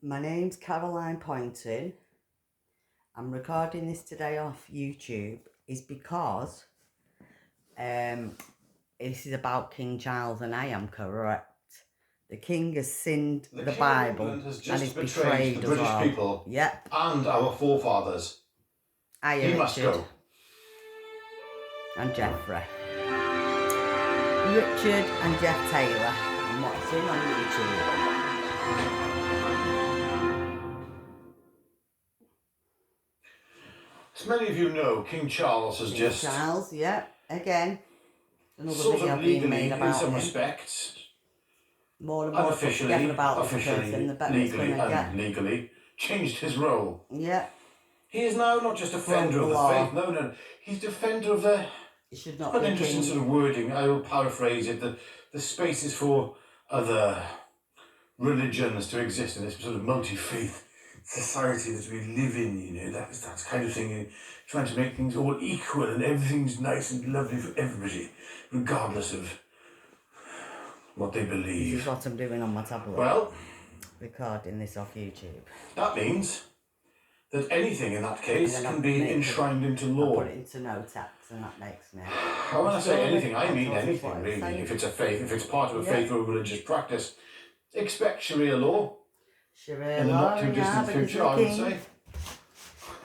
My name's Caroline Poynton. I'm recording this today off YouTube is because this is about King Charles and I am correct. The king has sinned the Bible has just and is betrayed the British people. Yep. And our forefathers. He must go. And Geoffrey. Richard and Jeff Taylor. I'm watching on YouTube. As many of you know, King Charles has just... Charles, yeah, again. Another sort video of being legally, made about in some him. respects, More and more unofficially, about officially, person, the better legally and legally, changed his role. Yeah. He is now not just defender of the faith, no, he's defender of the... It should not quite be an interesting sort of wording, I will paraphrase it, the spaces for other religions to exist in this sort of multi-faith society that we live in, you know, that kind of thing, trying to make things all equal and everything's nice and lovely for everybody, regardless of what they believe. This is what I'm doing on my tablet. Well, recording this off YouTube. That means that anything in that case can be enshrined into law. I put it into no tax and that makes me... When I say anything, I mean anything really. If it's a faith, if it's part of a faith or religious practice, expect Sharia law. Sharia in the not too distant future, I would say.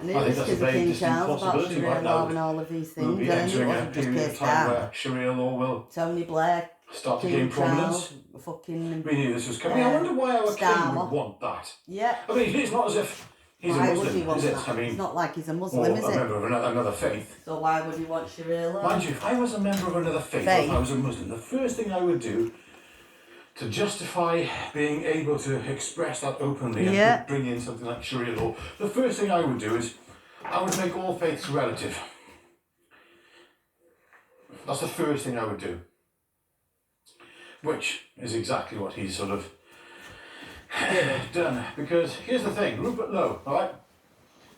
And I think that's a very distant possibility right now. And all of these things. We'll be entering a period of time where Sharia law will Tony Blair start to gain prominence. We knew this was coming. I wonder why our king would want that. Yeah. I mean, it's not as if he's a Muslim, is it? I mean, it's not like he's a Muslim, is it? Or a member of another faith. So why would he want Sharia law? Mind you, if I was a member of another faith, if I was a Muslim, the first thing I would do to justify being able to express that openly and bring in something like Sharia law, the first thing I would do is I would make all faiths relative. That's the first thing I would do. Which is exactly what he's sort of done. Because here's the thing, Rupert Lowe, alright?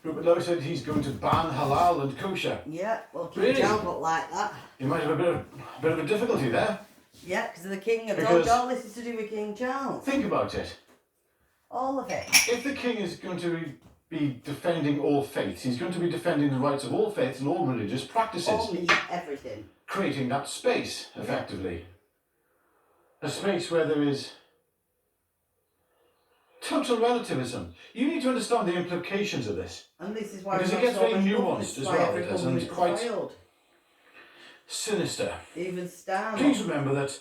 Rupert Lowe said he's going to ban halal and kosher. Yeah, well, King Charles looked like that. You might have a bit of a difficulty there. Yeah, because of the king. All this is to do with King Charles. Think about it. All of it. If the king is going to be defending all faiths, he's going to be defending the rights of all faiths and all religious practices. Only everything. Creating that space, effectively. A space where there is total relativism. You need to understand the implications of this. And this is why because it gets very nuanced as well, it does, and quite sinister. Even Stan. Please remember that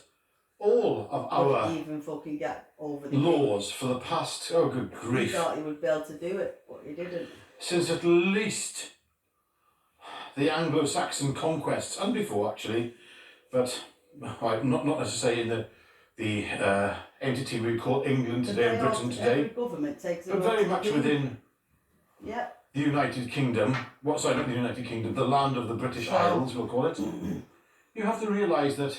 all of our even fucking get over the laws for the past, oh good grief. He thought he would be able to do it, but he didn't. Since at least the Anglo-Saxon conquests, and before actually, but not necessarily in the entity we call England today and Britain today, government takes but very much within the United Kingdom, not the United Kingdom, the land of the British Isles, we'll call it. You have to realise that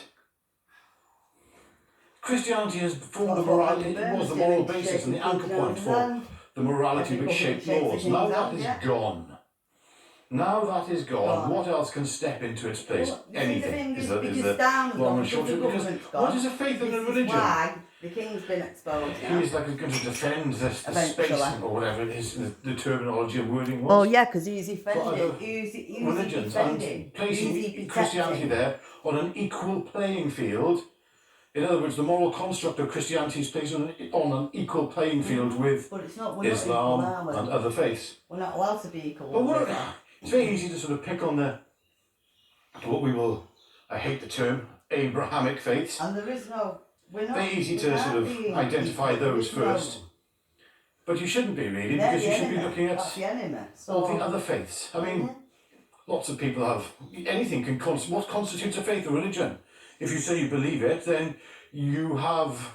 Christianity has formed the morality, it was the moral basis and the anchor point for the morality which shaped laws. Now that is gone. Now that is gone, what else can step into its place? Anything is the long and short of it. Because what is a faith and a religion? Why the king's been exposed. He's like going to defend the space or whatever it is, the terminology and wording was. Oh yeah, because he's offended. Religions and placing Christianity there on an equal playing field. In other words, the moral construct of Christianity is placed on an equal playing field with Islam and other faiths. We're not allowed to be equal. But it's very easy to sort of pick on what we will, I hate the term, Abrahamic faiths. And there is no, very easy to sort of identify those first. But you shouldn't be really, because you should be looking at all the other faiths. I mean, lots of people have, anything can, what constitutes a faith or religion? If you say you believe it, then you have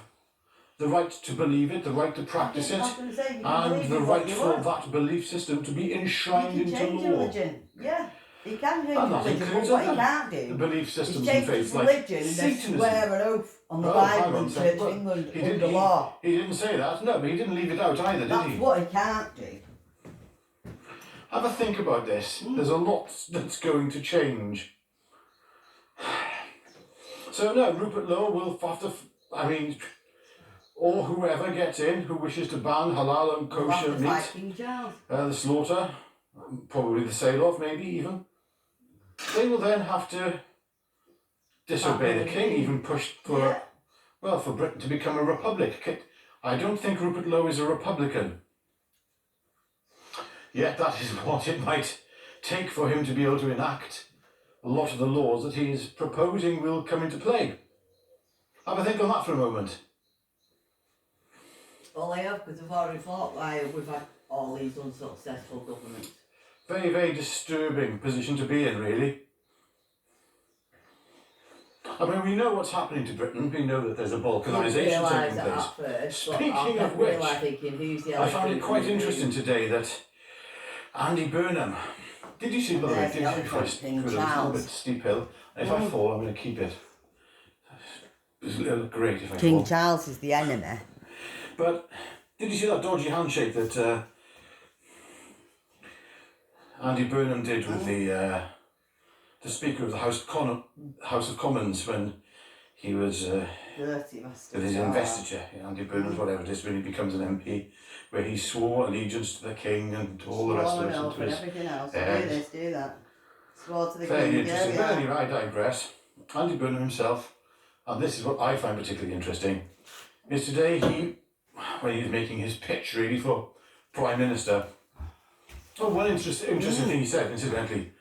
the right to believe it, the right to practice it, and the right for that belief system to be enshrined into law. Religion. Yeah, you can change religion, but what you can't do the belief systems and faiths like Satanism. Swear an oath on the Bible and Church of England under law. He didn't say that, no, but he didn't leave it out either, did he? That's what he can't do. Have a think about this. There's a lot that's going to change. So no, Rupert Lowe will have to, I mean, or whoever gets in who wishes to ban halal and kosher meat, like King Charles. The slaughter, probably the sale of, maybe even, they will then have to disobey the king, even push for, well, for Britain to become a republic. I don't think Rupert Lowe is a Republican. Yet that is what it might take for him to be able to enact a lot of the laws that he is proposing will come into play. Have a think on that for a moment. Well, I have, because I've already thought we've had all these unsuccessful governments. Very, very disturbing position to be in, really. I mean, we know what's happening to Britain. We know that there's a balkanisation taking place. First, Speaking of which, I found it quite interesting today that Andy Burnham. Did you see, by the way, did you first go a little bit steep hill? If I fall, I'm going to keep it. It'll look great if I fall. King Charles is the enemy. But did you see that dodgy handshake that Andy Burnham did with the Speaker of the House of Commons when he was with his investiture, Andy Burnham's whatever it is, when he becomes an MP, where he swore allegiance to the King and to all the rest of it. And everything else. Do this, do that. Swore to the Very King. interesting. But anyway, I digress. Andy Burnham himself, and this is what I find particularly interesting, is today when he was making his pitch really for Prime Minister. Oh, one interesting thing he said, incidentally,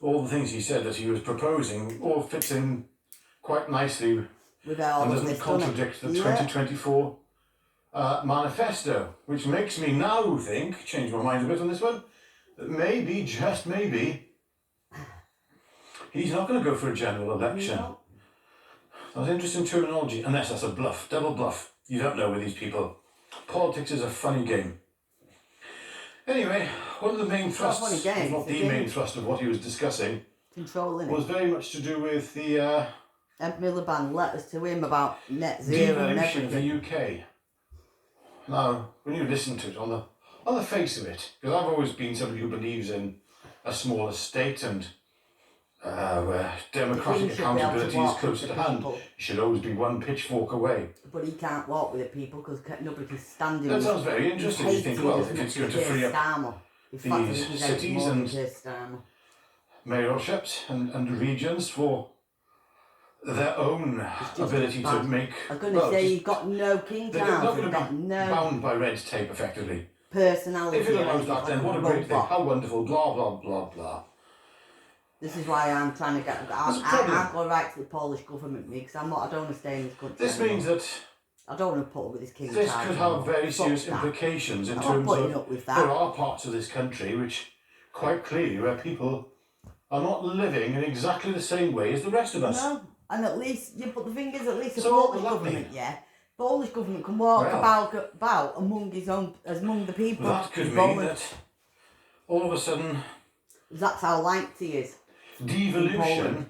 all the things he said that he was proposing all fits in quite nicely and doesn't contradict the 2024 manifesto, which makes me now think, change my mind a bit on this one, that maybe, just maybe, he's not going to go for a general election. No. That's interesting terminology, unless that's a bluff, double bluff. You don't know with these people. Politics is a funny game. Anyway, one of the main thrusts, not the main thrust of what he was discussing, was very much to do with the Ed Miliband letters to him about net zero and everything. Devolution of the UK. Now, when you listen to it on the face of it, because I've always been somebody who believes in a smaller state and where democratic accountability is closer to hand. You should always be one pitchfork away. But he can't walk with the people because nobody can stand him. That sounds very interesting. You think, well, if it's going to free up these cities and mayorships and regions for their own ability to make... I'm going to say you've got no King Charles. They're not going to be bound by red tape, effectively. Personality. If it allows that, then what a great thing. How wonderful, blah, blah, blah, blah. This is why I'm trying to get... I'll go right to the Polish government because I don't want to stay in this country This means that... I don't want to put up with this King This Charles. could have very serious implications in terms of... There are parts of this country which, quite clearly, where people are not living in exactly the same way as the rest of us. No, and at least... Yeah, but the thing is, at least the Polish government, Polish government can walk about among the people. That could mean that all of a sudden... That's how liked he is. Devolution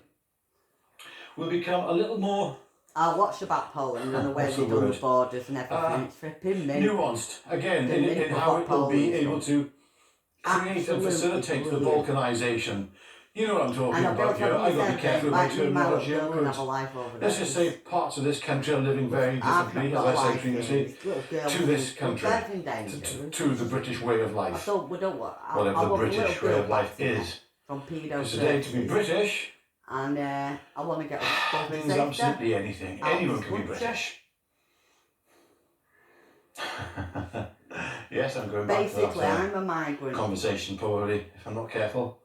will become a little more... I watched about Poland and the way they've done the borders and everything. It's flipping me. Nuanced, again, in how it will be able to create and facilitate the balkanisation. You know what I'm talking about here. I've got to be careful with my terminology and words. Let's just say parts of this country are living very differently, as I said previously, to this country, to the British way of life. Whatever the British way of life is. Because today, to be British... And I want to get a means absolutely anything. Anyone can be British. Yes, I'm going back to that. Basically, I'm a migrant. Conversation, probably, if I'm not careful.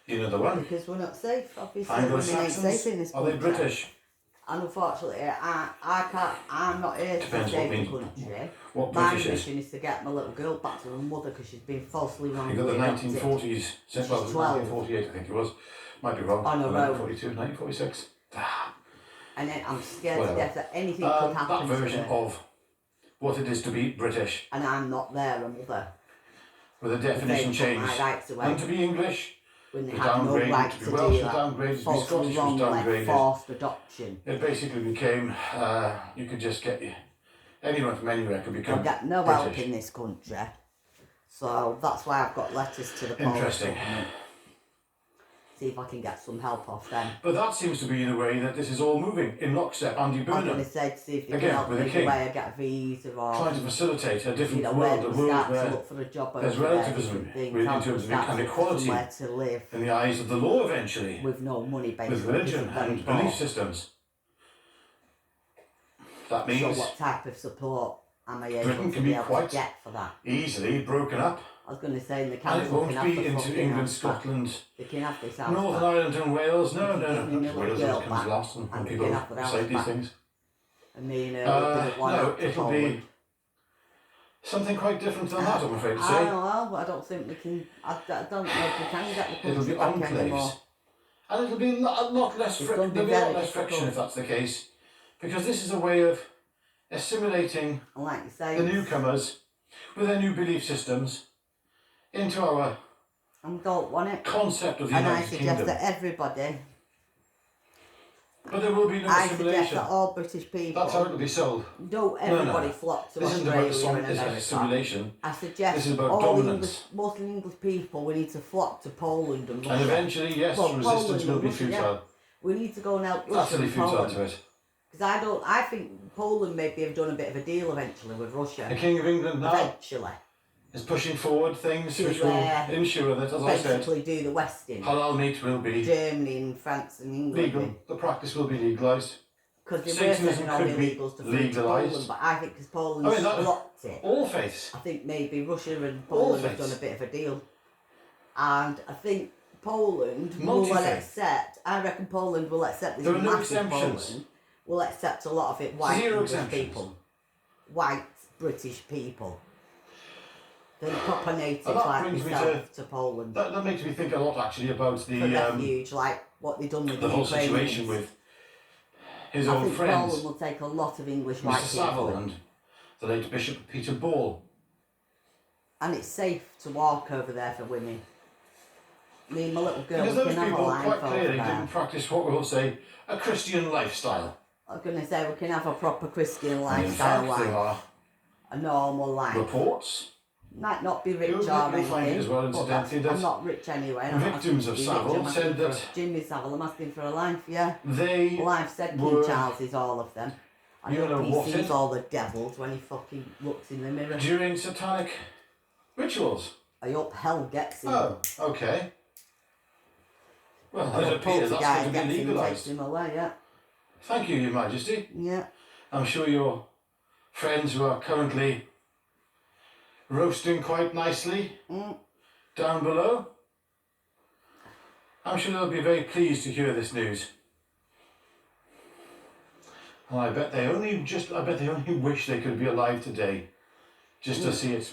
You know the one? Because we're not safe, obviously. Anglo-Saxons, are they British? And unfortunately, I can't. I'm not here to save the country. What my British mission is to get my little girl back to her mother because she's been falsely wrong. You got the 1940s, since 1948, I think it was. Might be wrong. 1942, 1946. And then I'm scared to death that anything could happen. That version of what it is to be British. And I'm not there, a mother. With a definition change. And to be English. When they had no right to do that, falsely wrongly forced adoption. It basically became, you could just get anyone from anywhere could become British. No help in this country, so that's why I've got letters to the Polish government. see if I can get some help off them. But that seems to be the way that this is all moving in lockstep. Andy I'm going Burnham to say to see if they Again, can help with me the the king. way I get a visa or trying to facilitate a different where world, a we world start to where look for a job there's over there, relativism different things, in how terms we of start and to look for equality somewhere to live in the eyes of the law eventually, with no money, basically. with religion because and they're belief poor. systems. That So means what type of support am I able Britain to can be be able quite to get for that? easily broken up, I was going to say in the and it council won't can have be the into fucking England, house back. Scotland, They can have this house Northern back. Ireland and Wales. No, They give me my little Wales girl comes back, last when and they people can have the house say these back. things. And me and her will be the one No, out to it'll Poland. be something quite different than that, I'm afraid to I say. don't know, but I don't think we can. I don't know if we can get the It'll be country back anymore. enclaves. And it'll be a lot less It's gonna be there'll be a lot very less friction difficult. if that's the case. Because this is a way of assimilating And like you say, the newcomers with their new belief systems into our I don't want it. concept of the And I United suggest Kingdom. that everybody, But there will be no I suggest assimilation. that all British people, That's how it'll be sold. don't everybody No. flock to This isn't about Australia and America. assimilation. I suggest This is about all dominance. Muslim English people, we need to flock to Poland and Russia. And eventually, yes, Well, resistance Poland will and be Russia, yeah. futile. We need to go and help Russia Utterly and futile Poland. to it. Because I think Poland maybe have done a bit of a deal eventually with The Russia. King of England now Eventually. is pushing forward things To, which will ensure that, as I said, Basically do the Westing. halal meat will be Germany and France and England. legal. The practice will be legalised. Because they were Satanism sending all could be illegals to legalised. Poland, but I think because Poland I mean, that- blocked it, All faiths. I think maybe Russia and All Poland have faiths. done a bit of a deal. And I think Poland will Multi-faith. accept, I reckon Poland will accept this There are no massive exemptions. Poland, will accept a lot of it white Zero English exemptions. people. White British people. The proper natives And that like brings me myself to Poland. That makes me think a lot actually about For the refuge, like what they've done with the the whole Ukrainians. situation with his I old think friends, Poland will take a lot of English white Mr. people. Savile and the late Bishop Peter Ball. And it's safe to walk over there for women. Me and my little girl Because we those can have a people life quite over clearly there. didn't practice what we will say a Christian lifestyle. I was going to say we can have a proper Christian And in lifestyle fact, there life. are A normal life. reports Might not be rich You'll or anything. find it as well, but incidentally, I'm that not rich anyway. and I'm not victims asking of to be rich, Savile I'm asking said for that Jimmy Savile, I'm asking for a life, yeah. they Well, I've said were- King Charles is all of them. I You know hope he what sees it- all the devils when he fucking looks in the mirror. during satanic rituals. I hope hell gets him. Oh, okay. Well, I it hope appears that's Poltergeist going to be gets him and takes legalised. him away, yeah. Thank you, Your Majesty. Yeah. I'm sure your friends who are currently roasting quite nicely down below, I'm sure they'll be very pleased to hear this news. And I bet they only wish they could be alive today, just to see it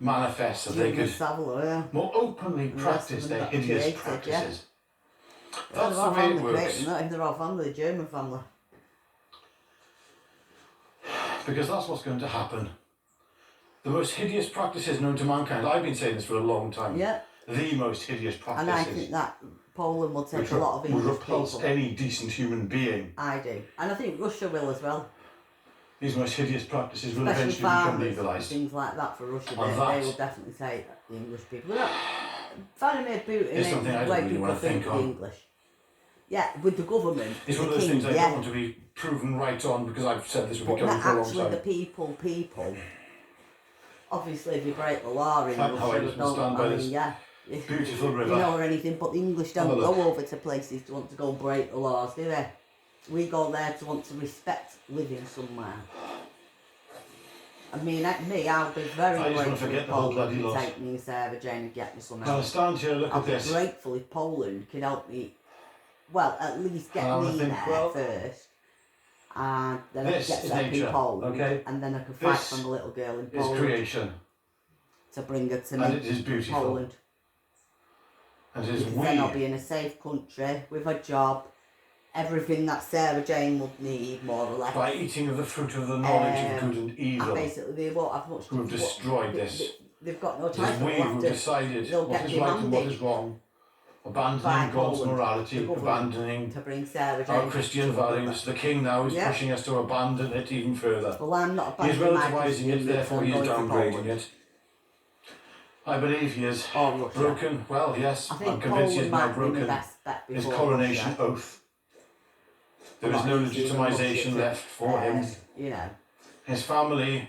manifest, so they Jimmy could Savile, yeah. more openly The rest practice of their them got hideous created, practices. They're That's the all way it family works. created, not if they're all family, the German family. Because that's what's going to happen. The most hideous practices known to mankind. I've been saying this for a long time. Yeah. The most hideous And I practices. think that Poland will take which a lot of will English repulse people. any decent human being. I do. And I think Russia will as well. These most hideous practices will Especially eventually become farmers and legalised. things like that for Russia. And They that will definitely take the English people. Vladimir Putin It's something I ain't don't the way really people want to think the on. English. Yeah, with the government, It's the one of those king, things I yeah. don't want to be proven right on because I've said this will But be going not for a long actually the time. people. Obviously, if you break the law in How I Russia, just don't, stand by I this mean, yeah. beautiful You river. know or anything, but the English Have a don't look. go over to places to want to go break the laws, do they? We go there to want to respect living somewhere. I mean, I'll be very I just want to grateful forget if the whole Poland bloody can lot. take me and Sarah Jane and get me some Now help. stand here, look I'll at be this. grateful if Poland can help me, well, at least get I me think, there well, first. And then I this can get is set up in nature, Poland. okay? And then I can fight This for my little girl in It's Poland creation, to bring her to and me it is beautiful, Poland. and it is Because then I'll we. be in a safe country with a job, everything that Sarah Jane would need, more or less. By eating of the fruit of the knowledge of good and And evil, basically, they won't have much who have destroyed this. They've got no It time is for we who after. decided they'll what get is right and what demanded is wrong, abandoning by God's Poland, morality, the government, abandoning to bring Sarah Jane our Christian to Poland. values. The king now is Yeah. pushing us to abandon it even further. Well, I'm not He is abandoning my relativising Christian it, roots, therefore I'm he is going to downgrading Poland. it. I believe he has or Russia. broken, well, yes, I think I'm convinced he has Poland now might be the broken best bet his before coronation Russia. oath. There A is lot no easier than Russia legitimisation to, left for him. You know, His family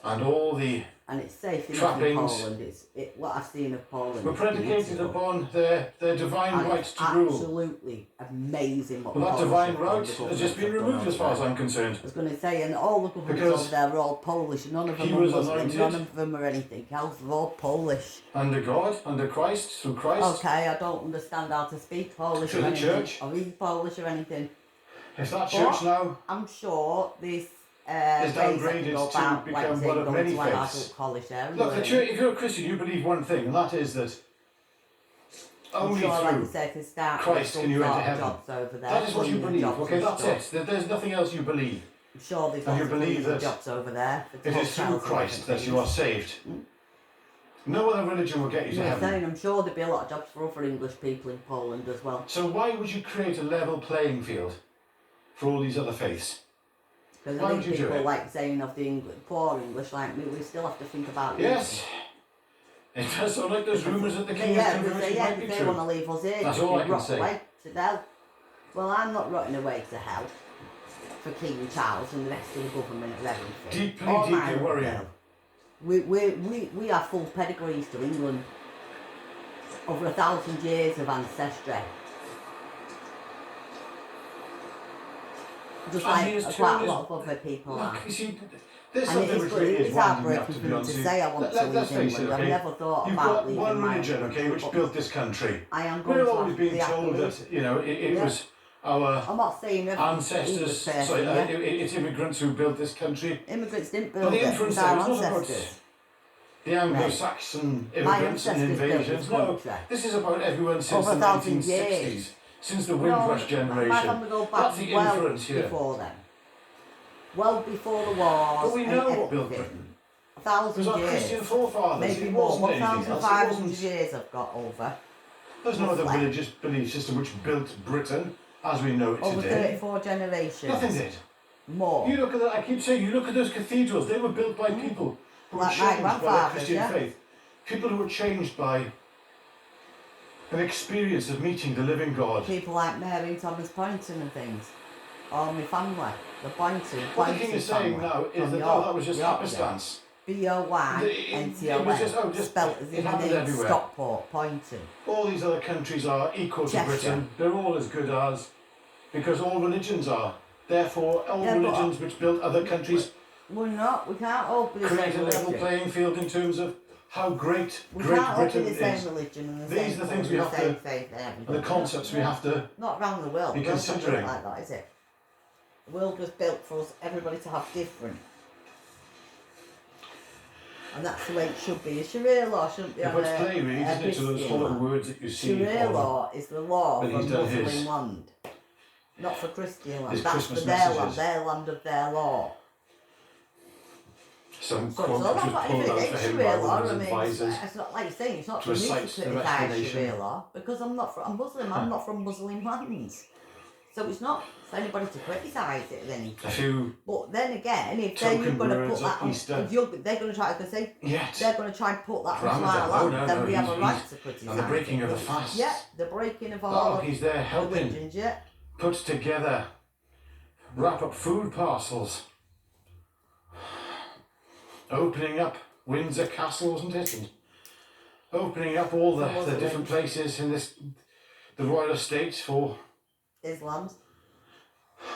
and all the and it's safe enough in trappings Poland. What I've seen of Poland were is predicated beautiful. upon their divine And right it's to rule. absolutely amazing what Well, the that Polish divine have done, right the has just been governments have removed done as far as over there. I'm concerned. I was going to say, and all the governments Because over there are all Polish. None of them he are was Muslim, anointed none of them are anything else. They're all Polish. under God, under Christ, through Christ, Okay, I don't understand how to speak Polish to or the anything, church. or read Polish or anything. If that But church now I'm sure this is ways that downgraded can go to about, become like say, one of going many to an faiths. adult college there and Look, the learning. church, if you're a Christian, you believe one thing, and that is that I'm only sure, like I through said, to start Christ with can you some enter sort of heaven. jobs over there. That is what you cleaning believe. jobs Okay, and that's stuff. it. There's nothing else you believe. I'm sure there's And lots you of believe cleaning that jobs over there. It is through Christ that you are saved. No other religion will get you to You're heaven. saying, I'm sure there'd be a lot of jobs for other English people in Poland as well. So why would you create a level playing field for all these other faiths? Because Why I would think you do people it? like saying of the poor English like me, we still have to think about Yes. It does sound like those rumours that the King's Conversion yeah, might be they true. want to leave us here. That's all I can rot say. away to hell. Well, I'm not rotting away to hell for King Charles and the rest of the government and everything. Deeply, All deeply mine worrying. will. We have full pedigrees to England. Over 1,000 years of ancestry. Just And he like has quite a turned lot of other people are. Look, you see, there's And something it which is, really it is is winding me up, heartbreaking to for be me to honest. say I want to leave Let's face it, England. I've okay? never thought You've about got leaving one my religion, country, okay, which but built this country. I am going We're to always being have to told leave. that, you know, it Yeah. was our I'm not saying every ancestors, English person, sorry, yeah. it's immigrants who built this country. Immigrants didn't But build the it, it influence was there our was not about ancestors. the Anglo-Saxon immigrants and ancestors built invasions. this No, country. this is about everyone since Over the 1,000 1960s, years. since the No, Windrush my generation. family go back That's the well influence here. before then. Well before the wars. But we and know what built everything. Britain. 1,000 Because our Christian years. forefathers, Maybe it more. wasn't anything else. It 1,500 wasn't. years I've got over. There's no other Roughly. religious belief system which built Britain as we know it Over today. 34 generations. Nothing did. More. You look at that, I keep saying, you look at those cathedrals, they were built by people who were Like my changed by their grandfathers, Christian yeah. faith. People who were changed by an experience of meeting the living God. People like Mary and Thomas Poynton and things. All my family. The Poynton. What the King is saying now is that that was just happenstance. Boynton. It was just Spelt as it in the happened name everywhere. Stockport, Poynton. All these other countries are equal to Cheshire. Britain. They're all as good as, because all religions are. Therefore, all Yeah, but- religions which built other countries We're not. We can't all be the create a same level religion. playing field in terms of how great We Great can't all be Britain the same is, religion and the These same are the things colour we and have the same to- faith and everything. and the concepts we have to. Not around the world. be The world's not built considering. like that, is it? The world was built for us, everybody to have different. And that's the way it should be. A Sharia law shouldn't be It on puts a play really, doesn't it, to those Christian horrible land. words that you see. Sharia on law is the law But of a he's done Muslim his- land. Not for Christian land. his That's Christmas for their messages. land of their law. Some So quote that's which was not pulled even out for against him by Sharia law. one of I his mean, advisors. it's not like you're saying, it's not to for me to recite the criticise explanation. Sharia law because I'm Muslim. I'm not from Muslim lands. So it's not for anybody to criticise it or anything. A few, But then again, if Token they're going to words put that of on, Easter. if they're going to try to say yet. they're going to try and put that on Ramadan. our Oh, land, no, then no, we have a he's- right to criticise and the breaking it. of the fasts. Yeah, the breaking of all Oh, of he's there the helping. religions, yeah. Put together, wrap up food parcels, opening up Windsor Castle, wasn't it? And opening up all the different places in the royal estates for Islam's.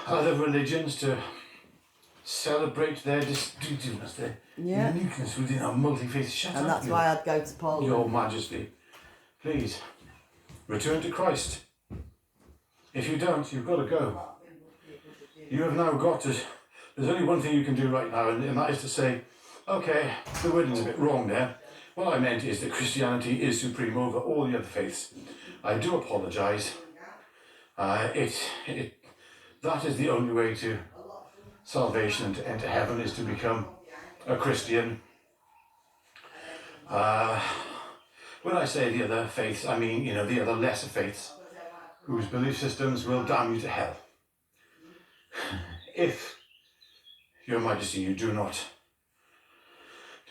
other religions to celebrate their distinctiveness, their Yeah. uniqueness within our multi-faith. Shut And up, that's you. why I'd go to Poland. Your Majesty, please return to Christ. If you don't, you've got to go. You have now got to. There's only one thing you can do right now, and that is to say, okay, the wording's a bit wrong there. What I meant is that Christianity is supreme over all the other faiths. I do apologise. That is the only way to salvation and to enter heaven, is to become a Christian. When I say the other faiths, I mean, the other lesser faiths, whose belief systems will damn you to hell. If, Your Majesty, you do not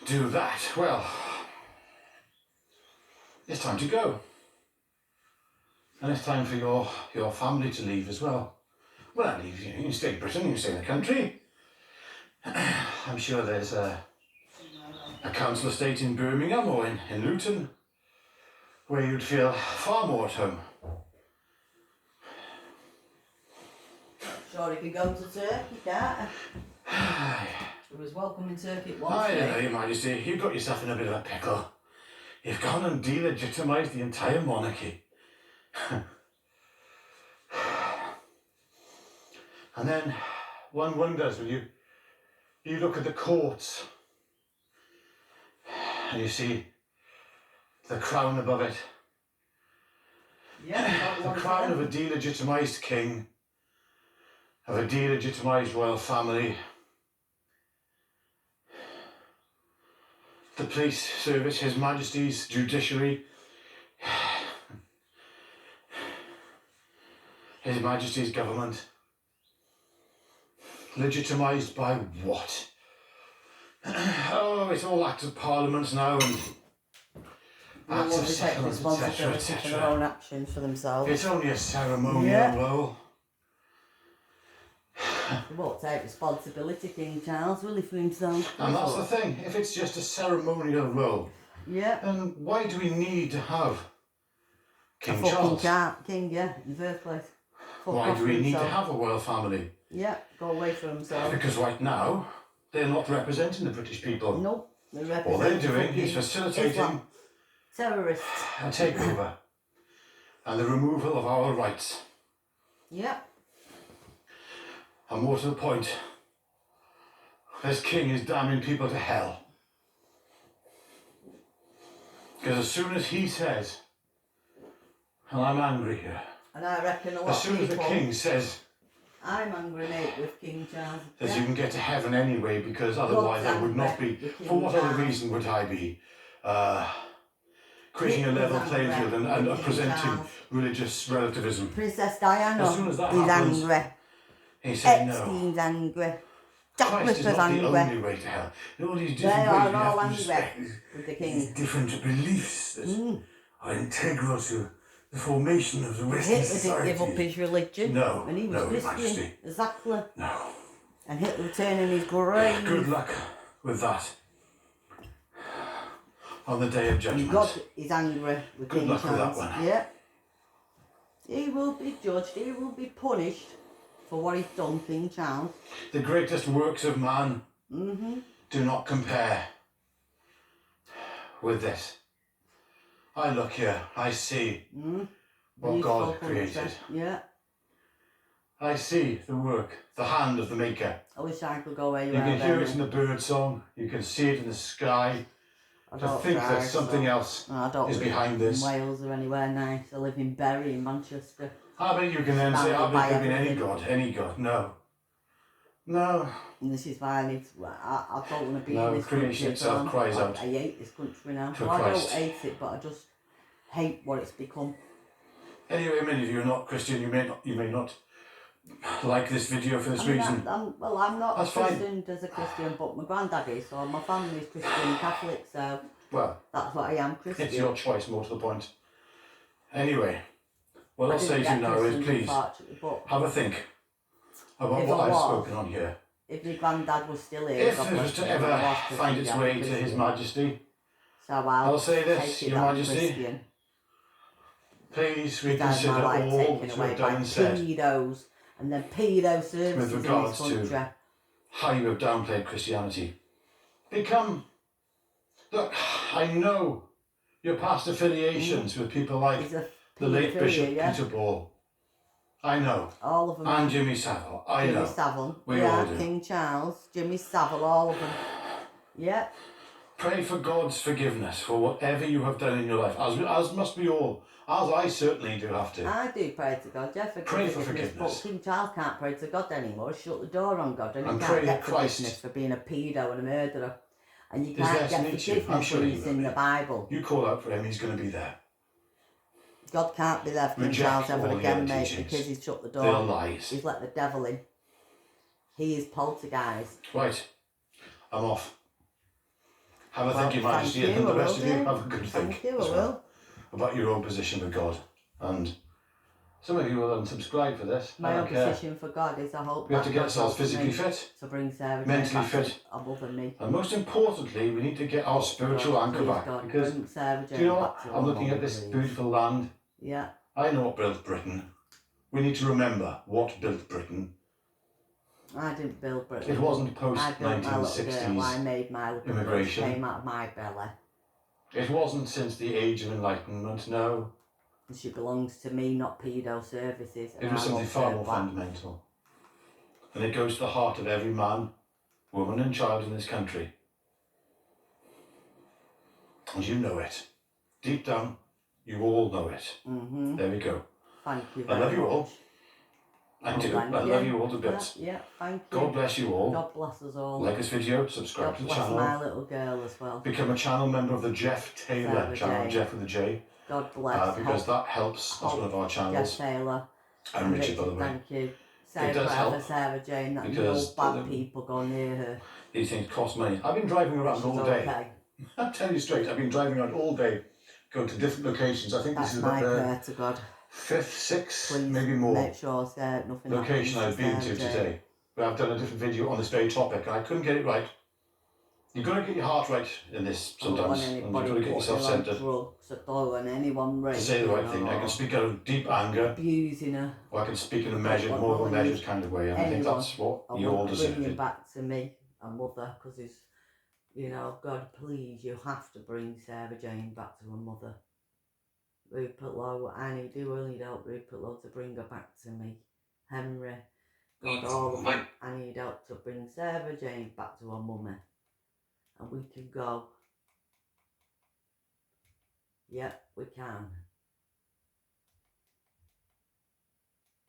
do that, well, it's time to go. And it's time for your family to leave as well. Well, not leave, you can stay in Britain, you can stay in the country. I'm sure there's a council estate in Birmingham or in Luton where you'd feel far more at home. Sure, you can go to Turkey, can't you? It was welcome in Turkey once. I don't know, Your Majesty, you've got yourself in a bit of a pickle. You've gone and delegitimised the entire monarchy. And then one wonders when you look at the courts and you see the crown above it. Yeah, The crown of a delegitimised king, of a delegitimised royal family. The police service, His Majesty's judiciary, His Majesty's government. Legitimised by what? Oh, it's all acts of parliament now and acts of settlement, etc., for their own etc. actions for themselves. It's only a ceremonial role. He won't take responsibility, King Charles, will he, for himself? And that's the thing, if it's just a ceremonial role, Yeah. then why do we need to have King A Charles? fucking king, yeah, in the first place. Fuck Why off do we need to himself. have a royal family? Yeah, go away from himself. Because right now, they're not representing the British people. Nope. They represent All they're doing fucking is facilitating Islam. Terrorists. a takeover and the removal of our rights. Yeah. And more to the point, this king is damning people to hell. Because as soon as he says, and I'm angry here, And I reckon a lot as soon of as the people... king says I'm angry, mate, with King Charles. that Yeah. you can get to heaven anyway, because otherwise I would not be, God's for what other angry. reason would I be creating a level Hitler's playing angry field and with King presenting Charles. religious relativism? Princess Diana As soon as that is happens, angry. He said no. Epstein's angry. Jack Christ is Ripper's not the angry. only way to hell. There are all these They different ways are we all have to angry respect with the these king. different beliefs that are integral to the formation of the Western Hitler didn't society. give up his religion. No, And he was no, Your Christian. Majesty. Exactly. No. And Hitler turning his grave. Good luck with that. On the day of judgment. God is angry with Good King luck with that Charles. one. Yeah. He will be judged. He will be punished for what he's done, King Charles. The greatest works of man do not compare with this. I look here, I see what God Beautiful created. country. Yeah. I see the work, the hand of the Maker. I wish I could go where you You are. can hear it then. in the bird song, you can see it in the sky. I To don't think drive, that something so- else No, I don't is live behind in this. Wales or anywhere nice. I live in Bury in Manchester. I bet you can then say, Bound I by believe in any everything. God, any God. No. No. And this is why I need to, I don't want to be No, in this creation country. itself so cries out I hate this country now. for Well, I Christ. don't hate it, but I just hate what it's become. Anyway, many of you are not Christian, you may not like this video for this I mean, reason. I'm not That's fine. christened as a Christian, but my granddad is, so my family is Christian Catholic, so Well, that's what I am, Christian. it's your choice, more to the point. Anyway, what I I'll say didn't to you get now is christened, please unfortunately, but have a think about If what I I've was, spoken on here. if my granddad was still here, If God it bless was to him, ever I was find Christian, its I'm way to Christian. His Majesty, So I'll I'll say this, take it Your that I'm Majesty. Christian. please Guys, reconsider my life all taken that you away have by done and said, pedos and then pedo services with in regards this to country. how you have downplayed Christianity. Look, I know your past affiliations with people like He's a the late paedophilia, Bishop yeah? Peter Ball. I know. All of them. And Jimmy Savile. I Jimmy know. Savile. We yeah, all do. King Charles, Jimmy Savile, all of them. Yeah. Pray for God's forgiveness for whatever you have done in your life, as must we all, as I certainly do have to. I do pray to God, yeah, Pray for forgiveness. But King Charles can't pray to God anymore. Shut the door on God, and And he pray can't that get Christ- forgiveness for being a pedo and a murderer. And you He's can't there to get meet you. I'm forgiveness sure when he he's will in be. the Bible. You call out for him, he's going to be there. God can't be there for King Reject Charles ever all the again, other mate, teachings. because he's shut the They are door. lies. He's let the devil in. He is poltergeist. Right, I'm off. Have a Well, think, Your thank Majesty, you, and the I rest will of you do. have a good think. Thank you, as I well. will. about your own position with God. And some of you will unsubscribe for this. My own position for God is I hope we have to that get God ourselves helps physically me fit, to bring Sarah mentally Jane fit, back to above me. and most importantly, we need to get our spiritual anchor Please, back. God, Because bring Sarah do you Jane know back what? to I'm her looking mum, at this please. beautiful land. Yeah. I know what built Britain. We need to remember what built Britain. I didn't build Britain. It wasn't post I built my little girl. I 1960s made my little immigration. girl. She came out of my belly. It wasn't since the Age of Enlightenment, no. And she belongs to me, not pedo services. It was something far more fundamental. And it goes to the heart of every man, woman and child in this country. And you know it. Deep down, you all know it. Mm-hmm. There we go. Thank you I very much. love you all. I do. I love you all to bits. Yeah, thank you. God bless you all. God bless us all. Like this video, subscribe God to the bless channel. my little girl as well. Become a channel member of the Jeff Taylor Sarah channel, Jane. Jeff with a J. God bless. Because that helps us one of our channels. Jeff Taylor. I'm Richard, by the way. Thank you. Say It does prayer help for Sarah Jane that no because bad people go near her. These things cost money. I've been driving around She's all day. okay. I'll tell you straight, I've been driving around all day, going to different locations. I think That's this is my about prayer to God. the 5th, 6th, Please maybe more make sure nothing location I've been to Sarah Jane. today. But I've done a different video on this very topic and I couldn't get it right. You've got to get your heart right in this sometimes, and you've got to get yourself centred. To say the right thing. I can speak out of deep anger, abusing her, or I can speak in a measured, more of a measured kind of way, and I think that's what you all deserve. Bring him back to me and mother, because he's, you know, God, please, you have to bring Sarah Jane back to her mother. Rupert Lowe, I need help, Rupert Lowe, to bring her back to me. Henry, God, all of them, I need help to bring Sarah Jane back to her mummy. And we can go. Yep, we can.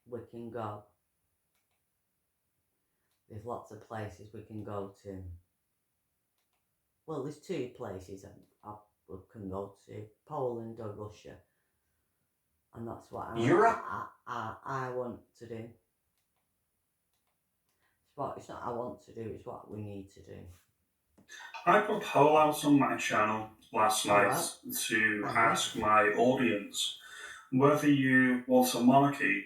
We can go. There's lots of places we can go to. Well, there's 2 places we can go to. Poland or Russia. And that's what I want to do. It's not I want to do, it's what we need to do. I put a poll out on my channel last night to ask my audience whether you want a monarchy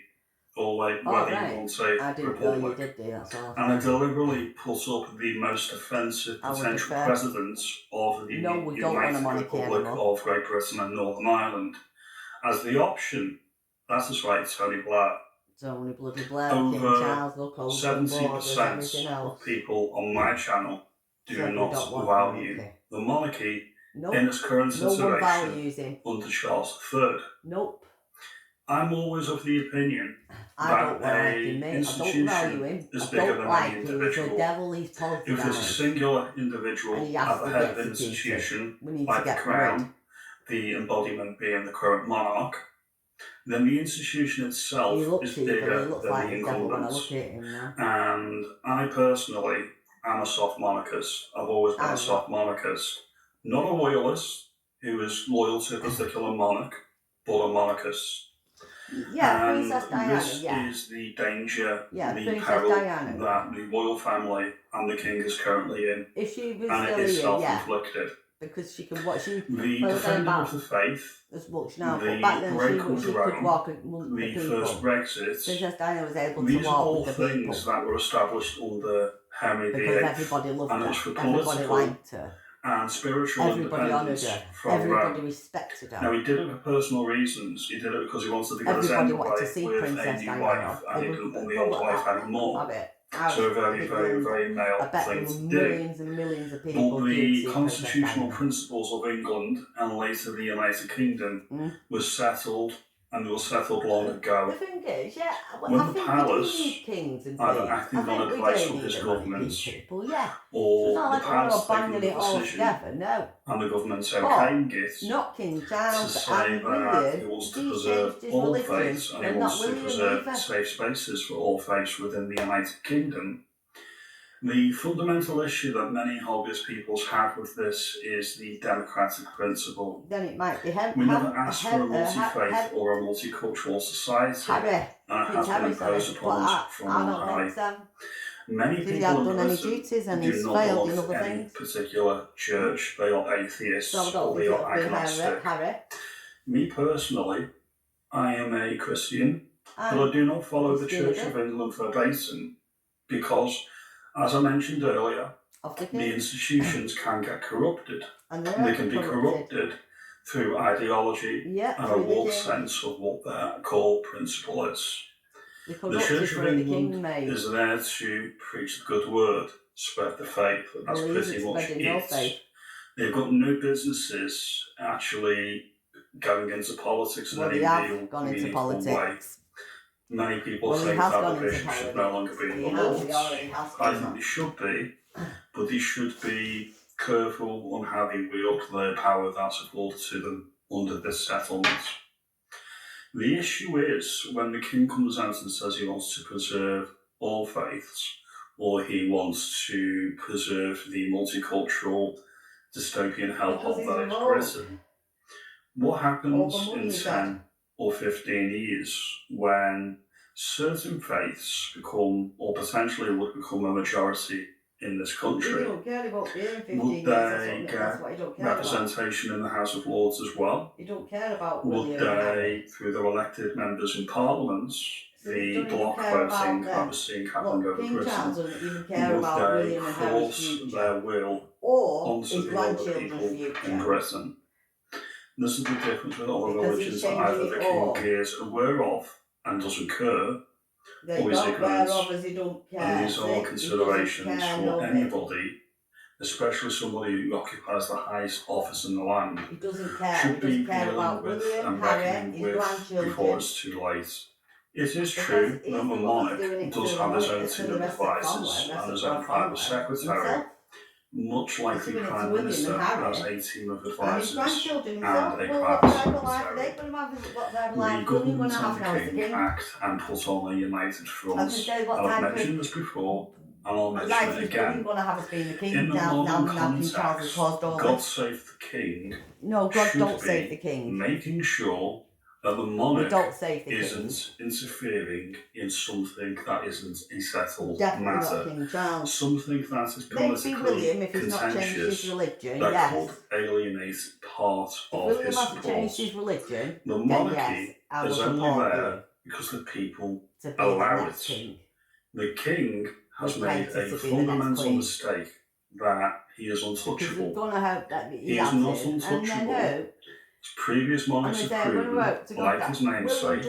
or whether you want a republic. That's all. And I deliberately put up the most offensive potential presidents of the United Republic of Great Britain and Northern Ireland as the option. That is right, Tony Blair. Tony bloody Blair, over King Charles, look, 70% of people on my channel do not value the monarchy in its current situation under Charles III. Nope. I'm always of the opinion that an institution is bigger than any individual. If there's a singular individual at the head of an institution, like the Crown, the embodiment being the current monarch, then the institution itself is bigger than the incumbents. And I personally am a soft monarchist. I've always been a soft monarchist. Not a loyalist who is loyal to a particular monarch, but a monarchist. Yeah, and Princess Diana, this is the danger, the peril that the royal family and the king is currently in. If she was and it is self-inflicted. Because she can watch you. The defender of the faith, as much now, the but back then break she of the could walk the people. first Brexit. Princess Diana was able to these walk are all with the things people. that were established under Henry VIII. Because everybody loved and her. it's for Everybody political liked her. and spiritual Everybody honoured independence her. from Everybody Rome. respected her. Now he did it for personal reasons. He did it because he wanted to get his Everybody end wanted to right see with Princess a new Diana. wife, and he didn't want the old wife anymore. So a very, very, very male thing to do. Millions and millions of people. But the constitutional principles of England and later the United Kingdom was settled, and they were settled long ago. The thing is, when I the think palace, we do need kings and either queens. acting on advice from his government, It's or not the like palace taking the it all decision, together, no. and the government okaying it, Not King Charles to say and that William. he wants to preserve all faiths, and he wants to preserve safe spaces for all faiths within the United Kingdom. The fundamental issue that many hobbyist peoples have with this is the democratic principle. Then it might be we never asked for a multi-faith or a multicultural society, and it has been imposed upon us from on high. Many people in Britain do not belong to any particular church. They are atheists or they are agnostic. Me personally, I am a Christian, but I do not follow the Church of England verbatim because, as I mentioned earlier, the institutions can get corrupted. And they can be corrupted through ideology and a warped sense of what their core principle is. The Church of England is there to preach the good word, spread the faith, and that's pretty much it. They've got no businesses actually going into politics in any real meaningful way. Many people think that the bishop should no longer be in the Lords. I think they should be, but they should be careful on how they wield their power that's afforded to them under this settlement. The issue is when the king comes out and says he wants to preserve all faiths, or he wants to preserve the multicultural dystopian hellhole that is Britain. What happens in 10 or 15 years when certain faiths become, or potentially would become, a majority in this country? Would they get representation in the House of Lords as well? You don't care about Would they, through their elected members in Parliament, the block voting that we're seeing happening over Britain, would they force their will onto the other people in Britain? This is the difference with other religions that either the king is aware of and doesn't care, or is ignorant. And these are considerations for anybody, especially somebody who occupies the highest office in the land, should be dealing with and reckoning with before it's too late. It is true that the monarch does have his own team of advisors and his own private secretary, much like the Prime Minister has a team of advisors and a private secretary. The government and the king act and put on a united front. And I've mentioned this before, and I'll mention it again. In the modern context, God Save the King should be making sure that the monarch isn't interfering in something that isn't a settled matter, something that is politically contentious that could alienate part of his support. The monarchy is only there because the people allow it. The king has made a fundamental mistake that he is untouchable. He is not untouchable. His previous monarchs have proven, like his namesake,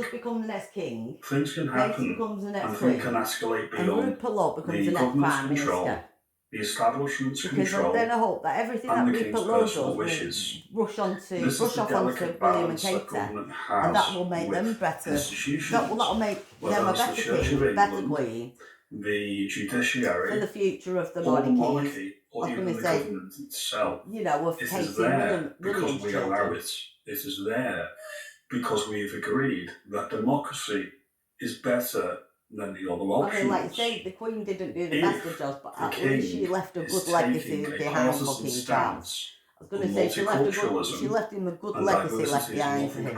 things can happen and things can escalate beyond the government's control, the establishment's control, and the king's personal wishes. This is the delicate balance that government has with institutions, whether it's the Church of England, the judiciary, or the monarchy, or even the government itself. It is there because we allow it. It is there because we've agreed that democracy is better than the other options. I mean, like you say, the Queen didn't do the best of jobs, but at least she left a good legacy behind for King Charles. I was going to say, she left him a good legacy left behind for him.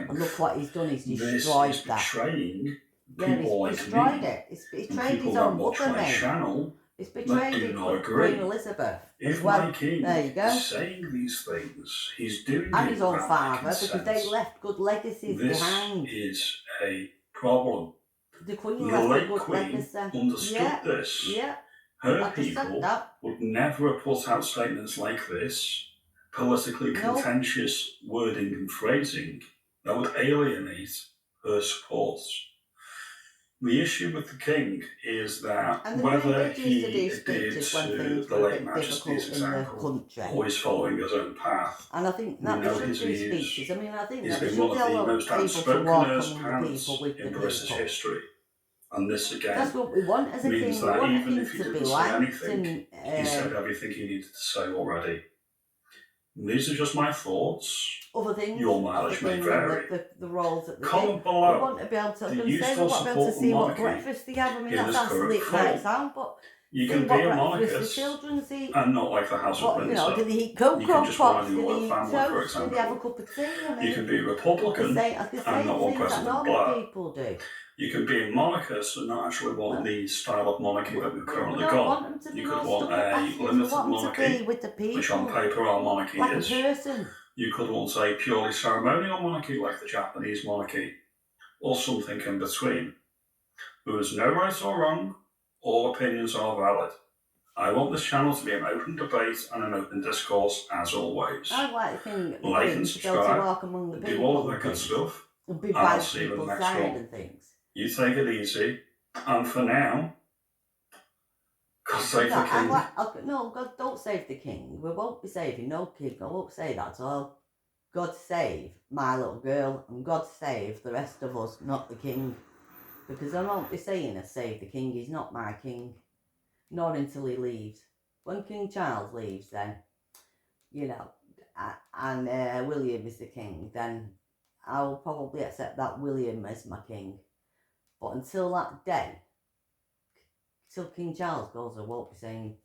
And look what he's done, he's destroyed that. He's destroyed it. He's betrayed his own mother, mate. It's betrayed Queen Elizabeth. If my king is saying these things, he's doing and his own father, because they left good legacies behind. This is a problem. The Queen left a good legacy. Understood this. Yeah. Her people would never have put out statements like this, politically contentious wording and phrasing that would alienate her support. The issue with the king is that whether he adhered to the late Majesty's example or is following his own path, and I think that we know his views. I mean, I think he's been one of the most outspoken parents in British history. And this again that's what we want as a means king. That even if he didn't say anything, he said everything he needed to say already. These are just my thoughts. Other things, your mileage may vary. The roles that comment below. We want to be able to, do you still support the monarchy? What breakfast they have. I mean, that's absolutely right sound, but you can be a monarchist and not like the House of Windsor. You know, do they eat cocoa pops? Do they eat toast? Do they have a cup of tea? I mean, you can be Republican and not want President Blair. People do. You can be a monarchist and not actually want the style of monarchy that we've currently got. You could want a limited monarchy, which on paper our monarchy is, You could want a purely ceremonial monarchy like the Japanese monarchy, or something in between. There is no right or wrong, all opinions are valid. I want this channel to be an open debate and an open discourse, as always. I like to think like and subscribe, do all of that good stuff, and I'll see you in the next one. You take it easy, and for now, God save the king. No, God don't save the king. We won't be saving no king. I won't say that at all. God save my little girl, and God save the rest of us, not the king. Because I won't be saying I save the king. He's not my king. Not until he leaves. When King Charles leaves, then, you know, and William is the king, then I'll probably accept that William as my king. But until that day, till King Charles goes, I won't be saying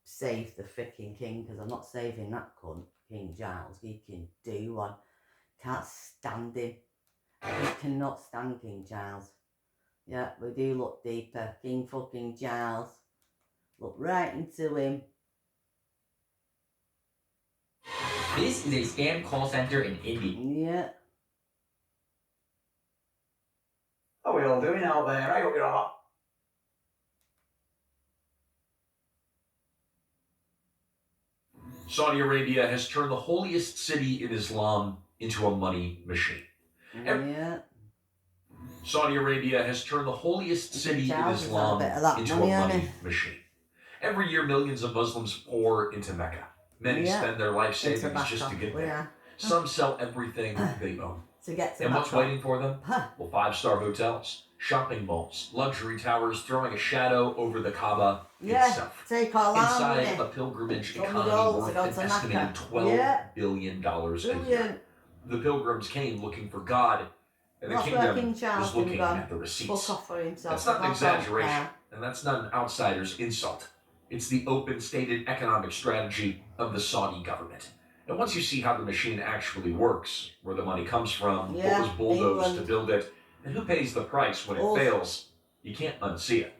save the freaking king, because I'm not saving that cunt, King Charles. He can do one. Can't stand him. I cannot stand King Charles. Yeah, we do look deeper. King fucking Charles. Look right into him. This is a scam call center in India. Yeah. How are we all doing out there? I hope you're all. Saudi Arabia has turned the holiest city in Islam into a money machine. Yeah. Saudi Arabia has turned the holiest city in Islam into a money machine. Every year, millions of Muslims pour into Mecca. Many spend their life savings just to get there. Some sell everything they own. And what's waiting for them? Well, 5-star hotels, shopping malls, luxury towers throwing a shadow over the Kaaba itself. Inside a pilgrimage economy worth an estimated $12 billion a year. The pilgrims came looking for God, and the kingdom was looking at the receipts. That's not an exaggeration, and that's not an outsider's insult. It's the open, stated economic strategy of the Saudi government. And once you see how the machine actually works, where the money comes from, what was bulldozed to build it, and who pays the price when it fails, you can't unsee it.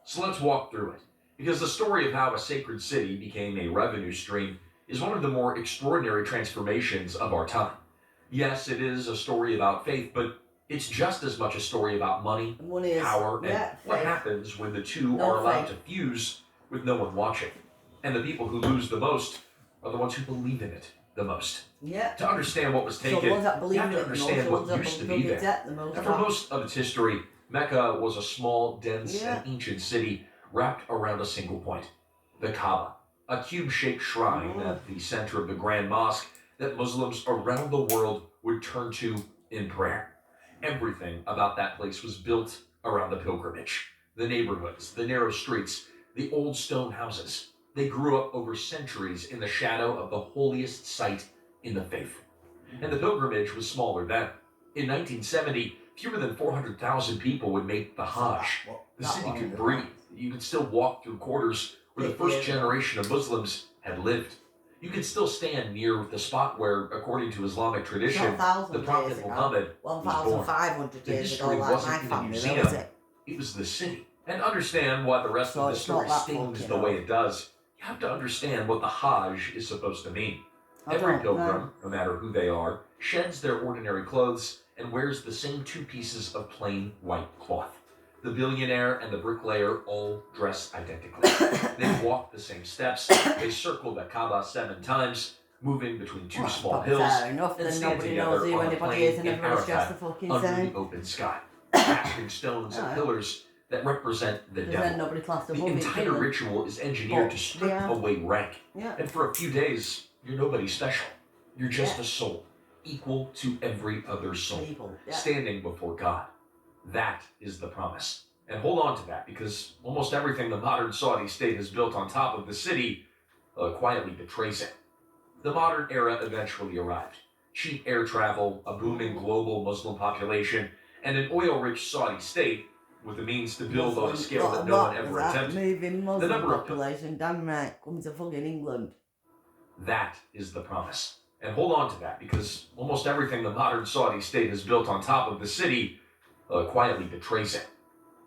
So let's walk through it. Because the story of how a sacred city became a revenue stream is one of the more extraordinary transformations of our time. Yes, it is a story about faith, but it's just as much a story about money, power, and what happens when the two are allowed to fuse with no one watching. And the people who lose the most are the ones who believe in it the most. To understand what was taken, you have to understand what used to be there. And for most of its history, Mecca was a small, dense, and ancient city wrapped around a single point, the Kaaba, a cube-shaped shrine at the center of the Grand Mosque that Muslims around the world would turn to in prayer. Everything about that place was built around the pilgrimage. The neighborhoods, the narrow streets, the old stone houses. They grew up over centuries in the shadow of the holiest site in the faith. And the pilgrimage was smaller then. In 1970, fewer than 400,000 people would make the Hajj. The city could breathe. You could still walk through quarters where the first generation of Muslims had lived. You could still stand near the spot where, according to Islamic tradition, the Prophet Muhammad was born. The history wasn't in the museum, it was the city. And understand why the rest of the story stings the way it does. You have to understand what the Hajj is supposed to mean. Every pilgrim, no matter who they are, sheds their ordinary clothes and wears the same 2 pieces of plain white cloth. The billionaire and the bricklayer all dress identically. They walk the same steps. They circle the Kaaba 7 times, moving between 2 small hills, and stand together on a plain in Arafat under the open sky, casting stones and pillars that represent the devil. The entire ritual is engineered to strip away rank. And for a few days, you're nobody special. You're just a soul, equal to every other soul, standing before God. That is the promise. And hold on to that, because almost everything the modern Saudi state has built on top of the city quietly betrays it. The modern era eventually arrived. Cheap air travel, a booming global Muslim population, and an oil-rich Saudi state with the means to build on a scale that no one ever attempted. The number of population, damn right, comes to fucking England. That is the promise. And hold on to that, because almost everything the modern Saudi state has built on top of the city quietly betrays it.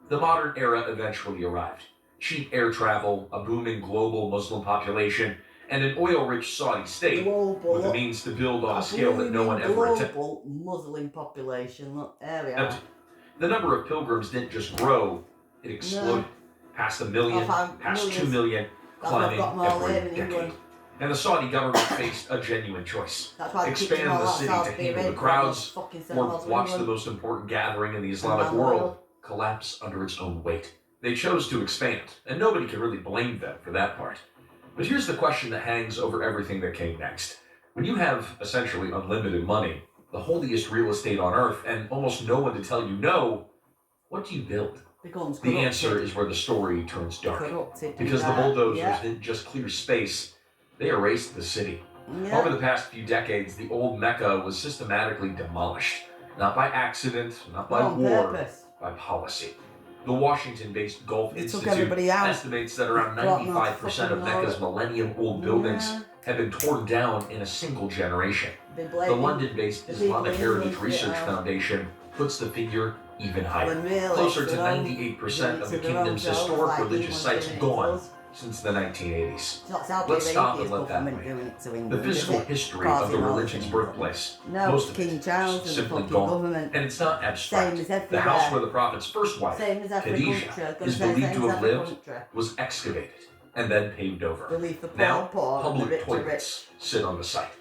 The modern era eventually arrived. Cheap air travel, a booming global Muslim population, and an oil-rich Saudi state with the means to build on a scale that no one ever attempted. Muslim population, look, there we are. The number of pilgrims didn't just grow, it exploded. Past 1 million, past 2 million, climbing every decade. And the Saudi government faced a genuine choice. Expand the city to handle the crowds, or watch the most important gathering in the Islamic world collapse under its own weight. They chose to expand, and nobody can really blame them for that part. But here's the question that hangs over everything that came next. When you have essentially unlimited money, the holiest real estate on earth, and almost no one to tell you no, what do you build? The answer is where the story turns dark. Because the bulldozers didn't just clear space, they erased the city. Over the past few decades, the old Mecca was systematically demolished. Not by accident, not by war, by policy. The Washington-based Gulf Institute estimates that around 95% of Mecca's millennium-old buildings have been torn down in a single generation. The London-based Islamic Heritage Research Foundation puts the figure even higher. Closer to 98% of the kingdom's historic religious sites gone since the 1980s. Let's stop and let that wait. The physical history of the religion's birthplace, most of it is simply gone. And it's not abstract. The house where the Prophet's first wife, Khadijah, is believed to have lived was excavated and then paved over. Now, public toilets sit on the site.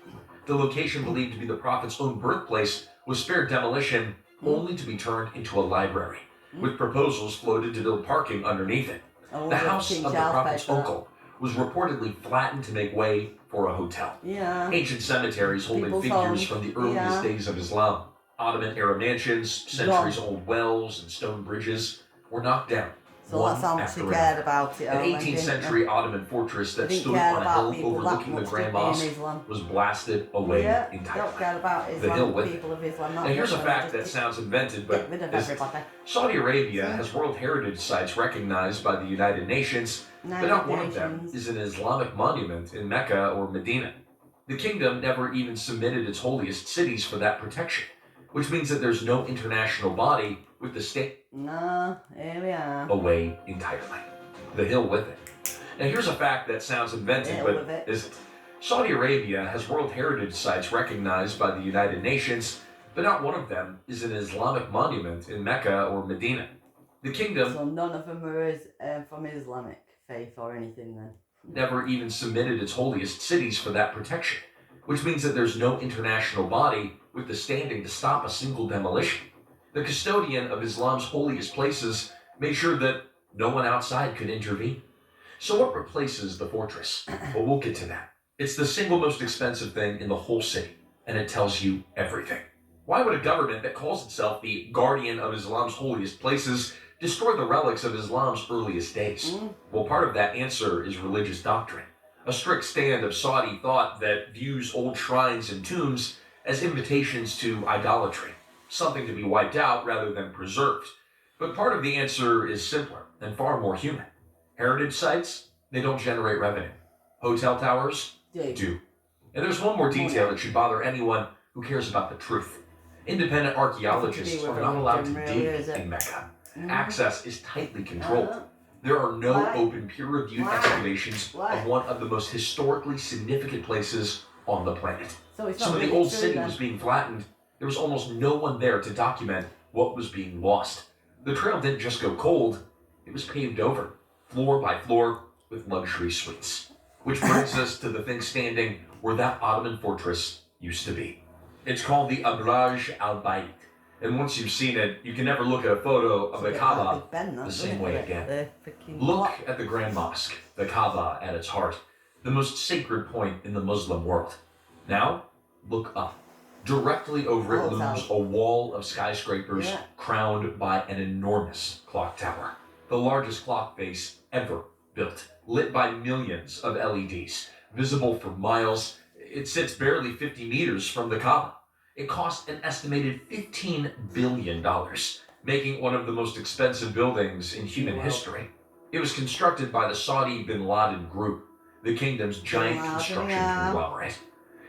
The location believed to be the Prophet's own birthplace was spared demolition only to be turned into a library, with proposals floated to build parking underneath it. The house of the Prophet's uncle was reportedly flattened to make way for a hotel. Ancient cemeteries holding figures from the earliest days of Islam, Ottoman-era mansions, centuries-old wells, and stone bridges were knocked down. So that's how much they cared about it. An 18th century Ottoman fortress that stood on a hill overlooking the Grand Mosque was blasted away entirely. The hill with it. Now here's a fact that sounds invented, but Saudi Arabia has World Heritage Sites recognized by the United Nations, but not one of them is an Islamic monument in Mecca or Medina. The kingdom never even submitted its holiest cities for that protection, which means that there's no international body with the state here we are. Away entirely. The hill with it. Now here's a fact that sounds invented, but isn't. Saudi Arabia has World Heritage Sites recognized by the United Nations, but not one of them is an Islamic monument in Mecca or Medina. The kingdom... So none of them are from Islamic faith or anything then? Never even submitted its holiest cities for that protection, which means that there's no international body with the standing to stop a single demolition. The custodian of Islam's holiest places made sure that no one outside could intervene. So what replaces the fortress? Well, we'll get to that. It's the single most expensive thing in the whole city, and it tells you everything. Why would a government that calls itself the guardian of Islam's holiest places destroy the relics of Islam's earliest days? Well, part of that answer is religious doctrine. A strict stand of Saudi thought that views old shrines and tombs as invitations to idolatry, something to be wiped out rather than preserved. But part of the answer is simpler and far more human. Heritage sites, they don't generate revenue. Hotel towers do. And there's one more detail that should bother anyone who cares about the truth. Independent archaeologists are not allowed to dig in Mecca. Access is tightly controlled. There are no open peer-reviewed excavations of one of the most historically significant places on the planet. So when the old city was being flattened, there was almost no one there to document what was being lost. The trail didn't just go cold, it was paved over, floor by floor, with luxury suites. Which brings us to the thing standing where that Ottoman fortress used to be. It's called the Abraj al-Bait. And once you've seen it, you can never look at a photo of the Kaaba the same way again. Look at the Grand Mosque, the Kaaba at its heart, the most sacred point in the Muslim world. Now, look up. Directly over it looms a wall of skyscrapers crowned by an enormous clock tower. The largest clock face ever built, lit by millions of LEDs, visible for miles. It sits barely 50 meters from the Kaaba. It cost an estimated $15 billion, making it one of the most expensive buildings in human history. It was constructed by the Saudi bin Laden Group, the kingdom's giant construction conglomerate.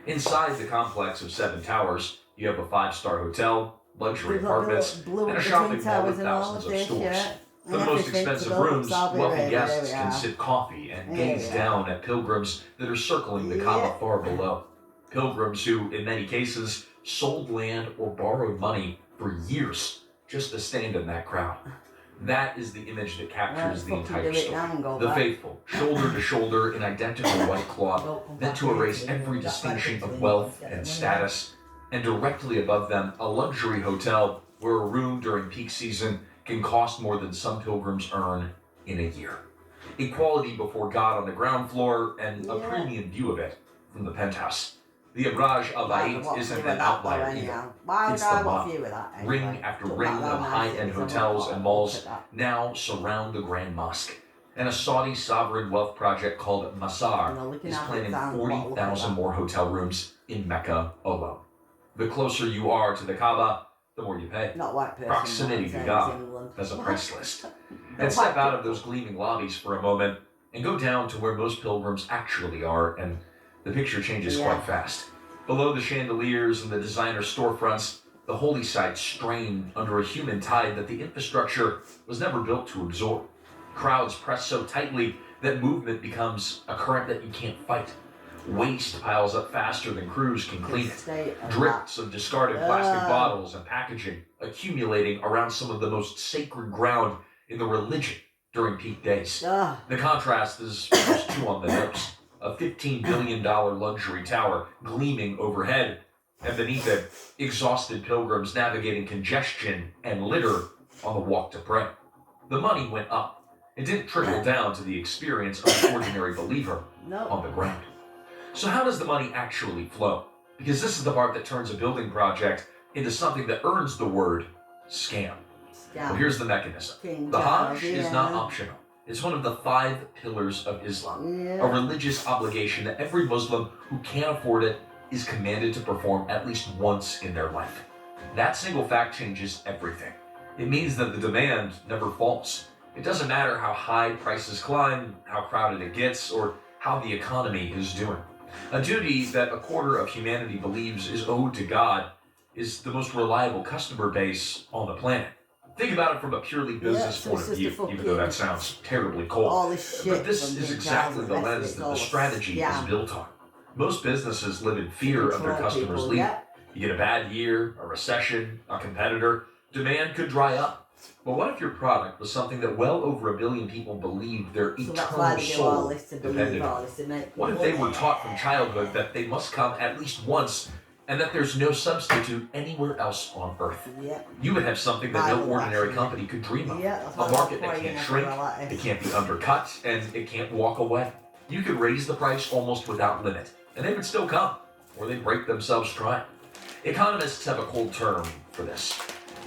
Inside the complex of 7 towers, you have a 5-star hotel, luxury apartments, and a shopping mall with thousands of stores. For the most expensive rooms, wealthy guests can sip coffee and gaze down at pilgrims that are circling the Kaaba far below. Pilgrims who, in many cases, sold land or borrowed money for years just to stand in that crowd. That is the image that captures the entire story. The faithful, shoulder to shoulder in identical white cloth, meant to erase every distinction of wealth and status, and directly above them, a luxury hotel where a room during peak season can cost more than some pilgrims earn in a year. Equality before God on the ground floor and a premium view of it from the penthouse. The Abraj Al Bait isn't an outlier either. It's the model. Ring after ring of high-end hotels and malls now surround the Grand Mosque. And a Saudi sovereign wealth project called Masar is planning 40,000 more hotel rooms in Mecca alone. The closer you are to the Kaaba, the more you pay. Proximity to God has a price list. And step out of those gleaming lobbies for a moment and go down to where most pilgrims actually are, and the picture changes quite fast. Below the chandeliers and the designer storefronts, the holy site strained under a human tide that the infrastructure was never built to absorb. Crowds press so tightly that movement becomes a current that you can't fight. Waste piles up faster than crews can clean it. Drips of discarded plastic bottles and packaging accumulating around some of the most sacred ground in the religion during peak days. The contrast is just too on the nose. A $15 billion luxury tower gleaming overhead, and beneath it, exhausted pilgrims navigating congestion and litter on the walk to pray. The money went up. It didn't trickle down to the experience of the ordinary believer on the ground. So how does the money actually flow? Because this is the part that turns a building project into something that earns the word scam. Well, here's the mechanism. The Hajj is not optional. It's one of the 5 pillars of Islam, a religious obligation that every Muslim who can't afford it is commanded to perform at least once in their life. That single fact changes everything. It means that the demand never falls. It doesn't matter how high prices climb, how crowded it gets, or how the economy is doing. A duty that a quarter of humanity believes is owed to God is the most reliable customer base on the planet. Think about it from a purely business point of view, even though that sounds terribly cold. But this is exactly the lens that the strategy is built on. Most businesses live in fear of their customers leaving. You get a bad year, a recession, a competitor, demand could dry up. But what if your product was something that well over 1 billion people believed their eternal soul depended on? What if they were taught from childhood that they must come at least once and that there's no substitute anywhere else on Earth? You would have something that no ordinary company could dream of. A market that can't shrink, it can't be undercut, and it can't walk away. You could raise the price almost without limit, and they would still come, or they'd break themselves trying. Economists have a cold term for this: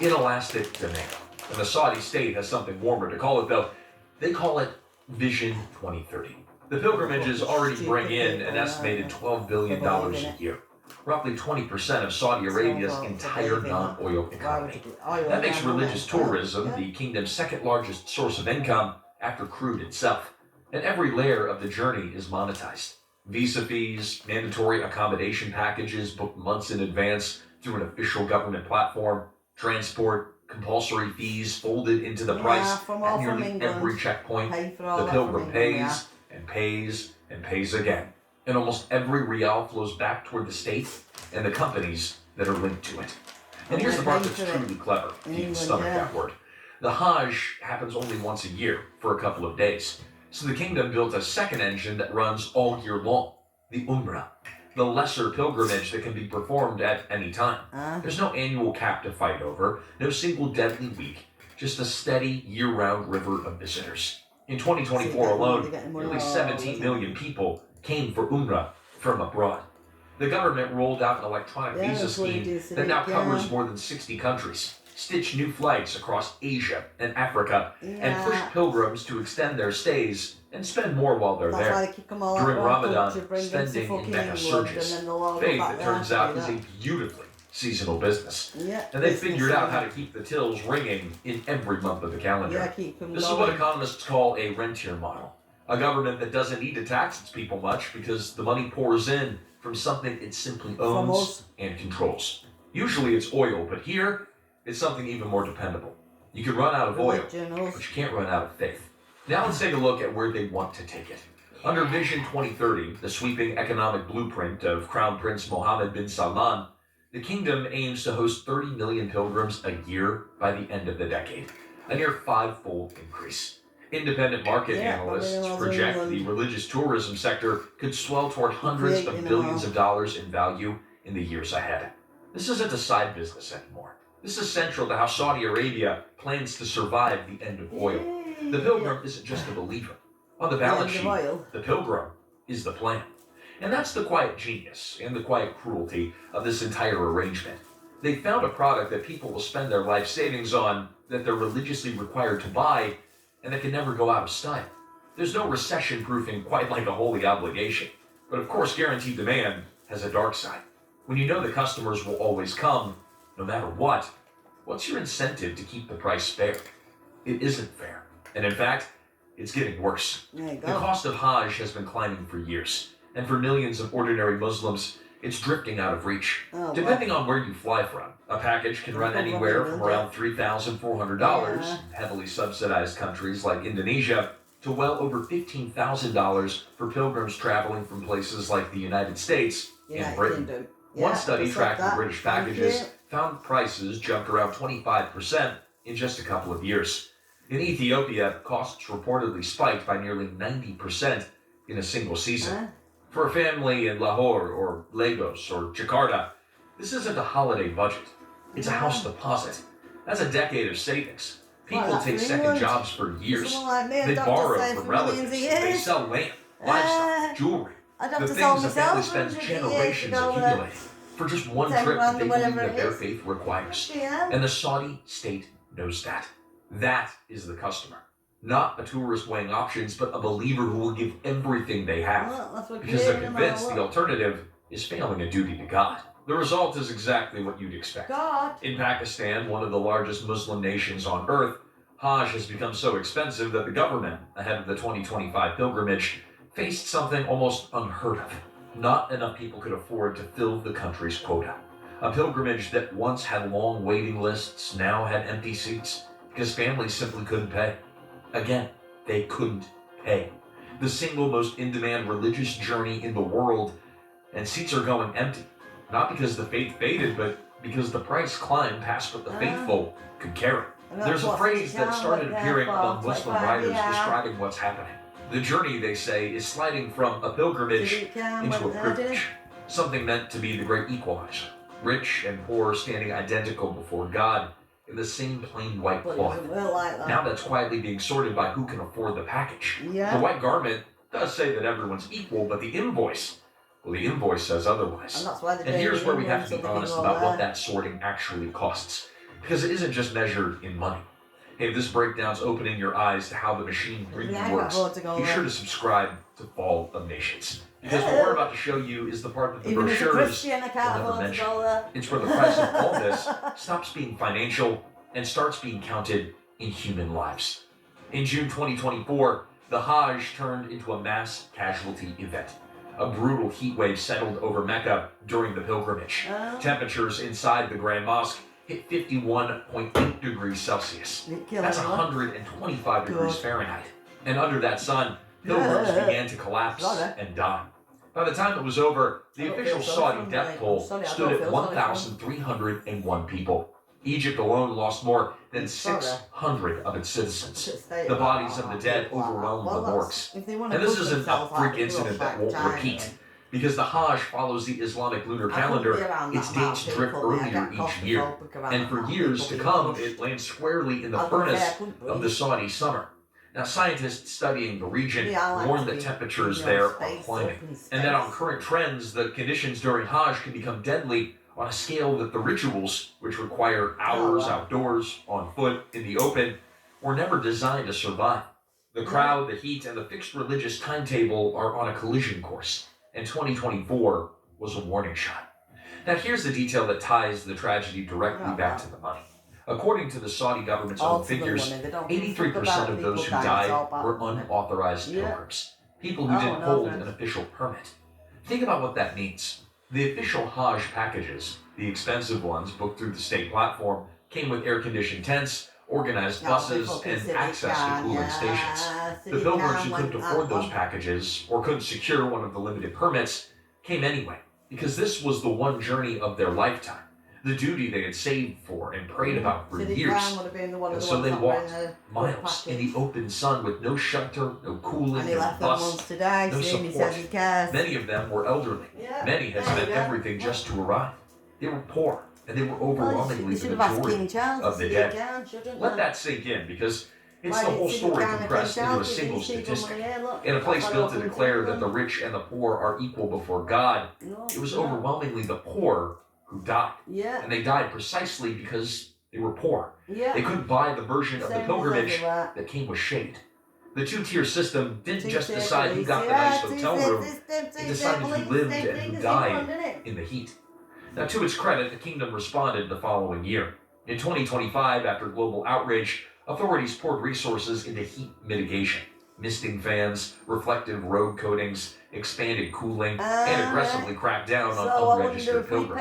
inelastic demand. And the Saudi state has something warmer to call it, though. They call it Vision 2030. The pilgrimages already bring in an estimated $12 billion a year, roughly 20% of Saudi Arabia's entire non-oil economy. That makes religious tourism the kingdom's second largest source of income after crude itself. And every layer of the journey is monetized. Visa fees, mandatory accommodation packages booked months in advance through an official government platform, transport, compulsory fees folded into the price at nearly every checkpoint. The pilgrim pays and pays and pays again. And almost every rial flows back toward the state and the companies that are linked to it. And here's the part that's truly clever, if you can stomach that word. The Hajj happens only once a year for a couple of days. So the kingdom built a second engine that runs all year long, the Umrah, the lesser pilgrimage that can be performed at any time. There's no annual cap to fight over, no single deadly week, just a steady year-round river of visitors. In 2024 alone, nearly 17 million people came for Umrah from abroad. The government rolled out an electronic visa scheme that now covers more than 60 countries, stitched new flights across Asia and Africa, and pushed pilgrims to extend their stays and spend more while they're there. During Ramadan, spending in Mecca surges. Faith, it turns out, is a beautifully seasonal business. And they figured out how to keep the tills ringing in every month of the calendar. This is what economists call a rentier model. A government that doesn't need to tax its people much because the money pours in from something it simply owns and controls. Usually it's oil, but here it's something even more dependable. You can run out of oil, Religion, but you can't run out of faith. Now let's take a look at where they want to take it. Under Vision 2030, the sweeping economic blueprint of Crown Prince Mohammed bin Salman, the kingdom aims to host 30 million pilgrims a year by the end of the decade, a near five-fold increase. Independent market analysts project the religious tourism sector could swell toward hundreds of billions of dollars in value in the years ahead. This isn't a side business anymore. This is central to how Saudi Arabia plans to survive the end of oil. The pilgrim isn't just a believer. On the balance sheet, the pilgrim is the plan. And that's the quiet genius and the quiet cruelty of this entire arrangement. They found a product that people will spend their life savings on, that they're religiously required to buy, and that can never go out of style. There's no recession-proofing quite like a holy obligation. But of course, guaranteed demand has a dark side. When you know the customers will always come, no matter what, what's your incentive to keep the price fair? It isn't fair. And in fact, it's getting worse. The cost of Hajj has been climbing for years. And for millions of ordinary Muslims, it's drifting out of reach. Depending on where you fly from, a package can run anywhere from around $3,400 in heavily subsidized countries like Indonesia to well over $15,000 for pilgrims traveling from places like the United States and Britain. One study tracking British packages found prices jumped around 25% in just a couple of years. In Ethiopia, costs reportedly spiked by nearly 90% in a single season. For a family in Lahore or Lagos or Jakarta, this isn't a holiday budget. It's a house deposit. That's a decade of savings. People take second jobs for years. They borrow from relatives. They sell land, livestock, jewelry. The things a family spends generations accumulating for just one trip that they believe that their faith requires. And the Saudi state knows that. That is the customer. Not a tourist weighing options, but a believer who will give everything they have. Because they're convinced the alternative is failing a duty to God. The result is exactly what you'd expect. In Pakistan, one of the largest Muslim nations on earth, Hajj has become so expensive that the government, ahead of the 2025 pilgrimage, faced something almost unheard of. Not enough people could afford to fill the country's quota. A pilgrimage that once had long waiting lists now had empty seats because families simply couldn't pay. Again, they couldn't pay. The single most in-demand religious journey in the world, and seats are going empty. Not because the faith faded, but because the price climbed past what the faithful could carry. There's a phrase that started appearing among Muslim writers describing what's happening. The journey, they say, is sliding from a pilgrimage into a privilege, something meant to be the great equalizer. Rich and poor standing identical before God in the same plain white cloth. Now that's quietly being sorted by who can afford the package. The white garment does say that everyone's equal, but the invoice says otherwise. And here's where we have to be honest about what that sorting actually costs. Because it isn't just measured in money. Hey, if this breakdown's opening your eyes to how the machine really works, be sure to subscribe to Fall of Nations. Because what we're about to show you is the part that the brochures will never mention. It's where the price of all this stops being financial and starts being counted in human lives. In June 2024, the Hajj turned into a mass casualty event. A brutal heat wave settled over Mecca during the pilgrimage. Temperatures inside the Grand Mosque hit 51.8 degrees Celsius. That's 125 degrees Fahrenheit. And under that sun, pilgrims began to collapse and die. By the time it was over, the official Saudi death toll stood at 1,301 people. Egypt alone lost more than 600 of its citizens. The bodies of the dead overwhelmed the morgues. And this isn't a freak incident that won't repeat. Because the Hajj follows the Islamic lunar calendar, its dates drift earlier each year. And for years to come, it lands squarely in the furnace of the Saudi summer. Now, scientists studying the region warn that temperatures there are climbing, and that on current trends, the conditions during Hajj can become deadly on a scale that the rituals, which require hours outdoors, on foot, in the open, were never designed to survive. The crowd, the heat, and the fixed religious timetable are on a collision course, and 2024 was a warning shot. Now, here's the detail that ties the tragedy directly back to the money. According to the Saudi government's own figures, 83% of those who died were unauthorized pilgrims, people who didn't hold an official permit. Think about what that means. The official Hajj packages, the expensive ones booked through the state platform, came with air-conditioned tents, organized buses, and access to cooling stations. The pilgrims who couldn't afford those packages or couldn't secure one of the limited permits came anyway, because this was the one journey of their lifetime, the duty they had saved for and prayed about for years. And so they walked miles in the open sun with no shelter, no cooling, no bus, no support. Many of them were elderly. Many had spent everything just to arrive. They were poor, and they were overwhelmingly the majority of the dead. Let that sink in, because it's the whole story compressed into a single statistic. In a place built to declare that the rich and the poor are equal before God, it was overwhelmingly the poor who died. And they died precisely because they were poor. They couldn't buy the version of the pilgrimage that came with shade. The two-tier system didn't just decide who got the nice hotel room, it decided who lived and who died in the heat. Now, to its credit, the kingdom responded the following year. In 2025, after global outrage, authorities poured resources into heat mitigation. Misting fans, reflective road coatings, expanded cooling, and aggressively cracked down on unregistered pilgrims.